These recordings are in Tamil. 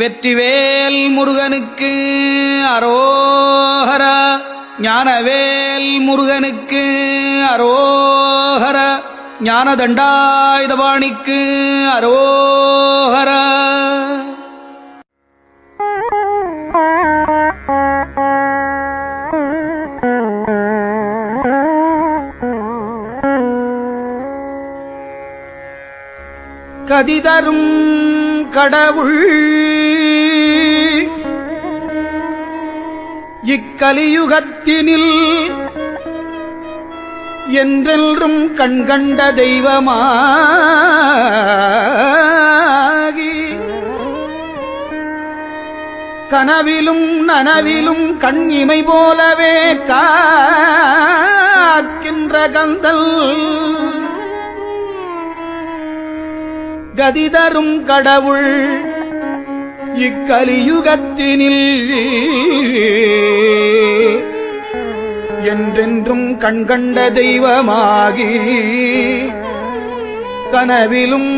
வெற்றிவேல் முருகனுக்கு அரோஹரா. ஞானவேல் முருகனுக்கு அரோஹரா. ஞானதண்டாயுதபாணிக்கு அரோஹரா. கதிதரும் கடவுள் இக்கலியுகத்தினில் என்றென்றும் கண்கண்ட தெய்வமாகி கனவிலும் நனவிலும் கண் இமை போலவே காக்கின்ற கந்தல் கதிதரும் கடவுள் இக்கலியுகத்தினில் என்றென்றும் கண்கண்ட தெய்வமாகி கனவிலும்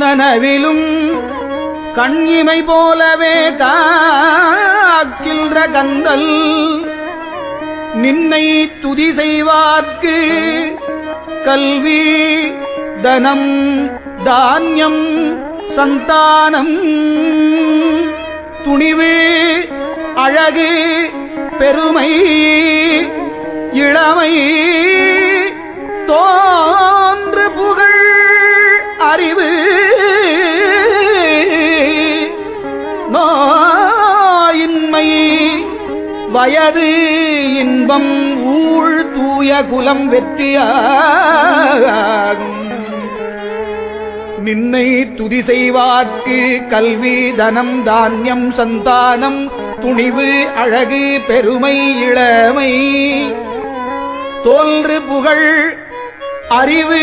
நனவிலும் கண் இமை போலவே காக்கின்ற கந்தல் நின்னை துதி செய்வார்க்கு கல்வி தனம் தானியம் சந்தானம் துணிவு அழகு பெருமை இளமை தோன்று புகழ் அறிவு நோயின்மை வயது இன்பம் ஊழ் தூய குலம் வெற்றியாகும் நின்னை துதி செய்வார்க்கு கல்வி தனம் தானியம் சந்தானம் துணிவு அழகு பெருமை இளமை தோன்று புகழ் அறிவு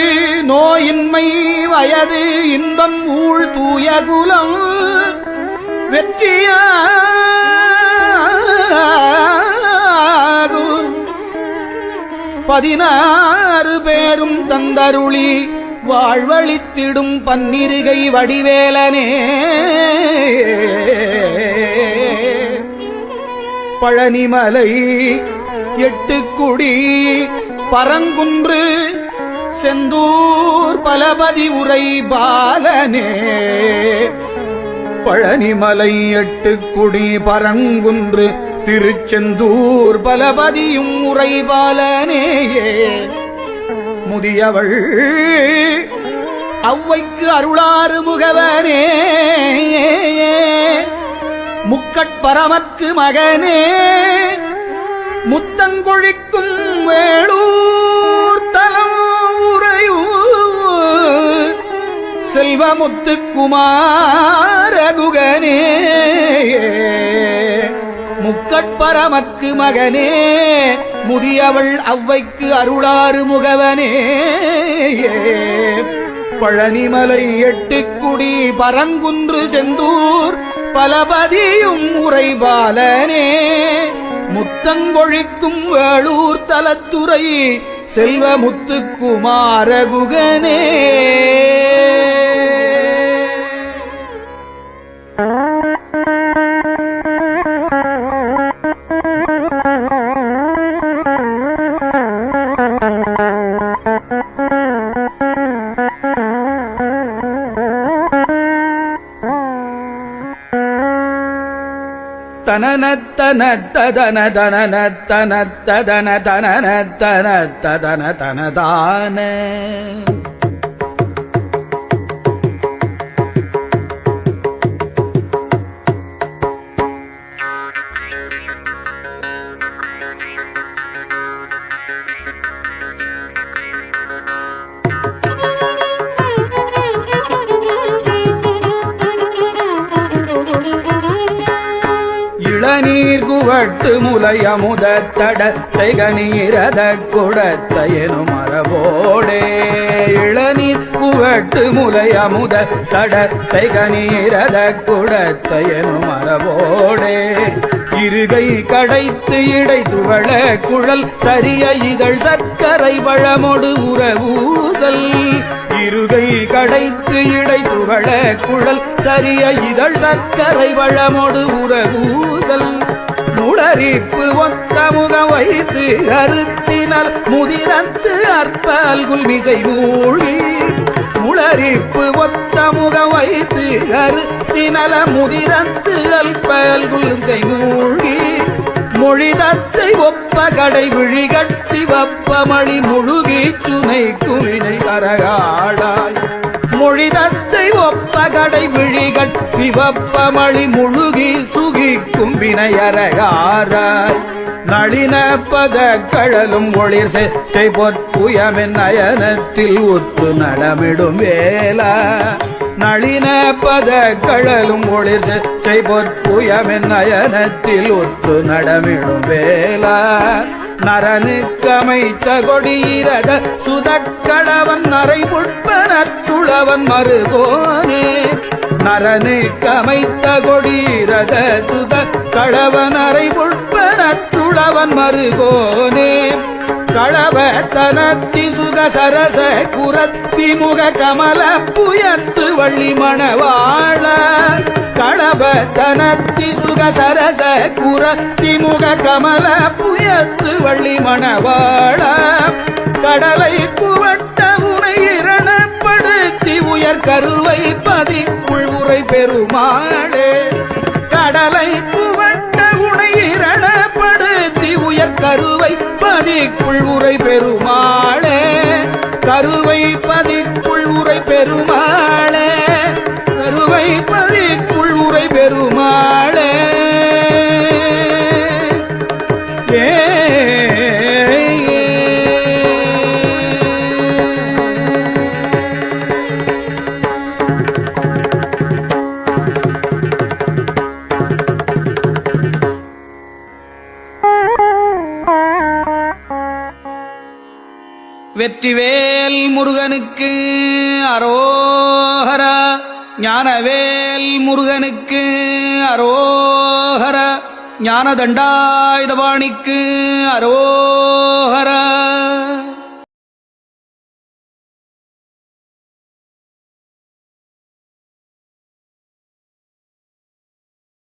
நோயின்மை வயது இன்பம் ஊழ் தூய குலம் வெற்றியாகும் 16 பேரும் தந்தருளி வாழ்வழித்திடும் பன்னிருகை வடிவேலனே பழனிமலை 8 குடி பரங்குன்று செந்தூர் பலபதி உரை பாலனே பழனிமலை 8 குடி பரங்குன்று திருச்செந்தூர் பலபதியும் உரை பாலனேயே முதியவள் அவ்வைக்கு அருளாறு முகவனே முக்கட்பரமற்கு மகனே முத்தங்கொழிக்கும் வேளூர் தலம் உறையூர் செல்வமுத்து குமாரகுகனே முக்கட்பரமக்கு மகனே முதியவள் அவ்வைக்கு அருளாறு முகவனே பழனிமலை 8 குடி பரங்குன்று செந்தூர் பலபதியும் உரைபாலனே முத்தங்கொழிக்கும் வேளூர் தலத்துறை செல்வமுத்து குமாரகுகனே தனனத்தனத்ததனதனத்தனத்தனத்தனத்தனத்தனதான இளநீர் குவட்டு முலையமுத தடத்தை கனீரத குடத்தையனு மரபோடே இளநீர் குவட்டு முலையமுத தடத்தை கனீரத குடத்தையனு மரபோடே இருகை கடைத்து இடை துவள குழல் சரிய இதழ் சர்க்கரை பழமொடு உறவூசல் இருகை கடைத்து இடை துகள குழல் சரிய இதழ் சர்க்கரை வளமொடு உறகூதல் முளரிப்பு ஒத்த முகம் வைத்து அறுத்தினால் முதிரத்து அற்பல்குல் மிசை மூழ்கி முளரிப்பு ஒத்த முகம் வைத்து அறுத்தினல முதிரத்து அல்பல்குல் மிசை மூழ்கி மொழிதத்தை ஒப்ப கடை விழிகட் சிவப்பமளி முழுகி சுனை குவினை கரகாடாய் மொழிதத்தை ஒப்ப கடை விழிகட் சிவப்பமளி முழுகி சுகிக்கும் வினையரகாராய் நளின பத கழலும் ஒளிர் செச்சை பொற்புயமென் நயனத்தில் உற்று நடமிடும் வேலா நளின பத கழலும் ஒளிர் செச்சை பொற்புயமென் நயனத்தில் உற்று நடமிடும் வேலா நரனுக்கமைத்த கொடியிரத சுதக்களவன் நரை முட்பனத்துளவன் மறுகோனே நரனுக்கமைத்த கொடியிரத சுத களவனரை முட்பனத்துளவன் மறுகோனே களவ தனத்தி சுக சரச குரத்தி முக கமல புயத்து வள்ளி மணவாழ களவ தனத்தி சுக சரச குரத்தி முக கமல புயத்து வள்ளி மணவாழ கடலை குவட்ட உரை இரணப்படுத்தி உயர் கருவை பதிக்குள் உரை பெருமாளே கடலை குவட்ட உனை இரணப்படுத்தி உயர் கருவை பதிக்குள் உரை பெருமாளே கருவை பதிக்குள் உரை பெருமாளே கருவை பதிக்குள் உரை பெருமாளே வெற்றிவேல் முருகனுக்கு அரோஹரா ஞானவேல் முருகனுக்கு அரோஹரா ஞானதண்டாயுதபாணிக்கு அரோஹரா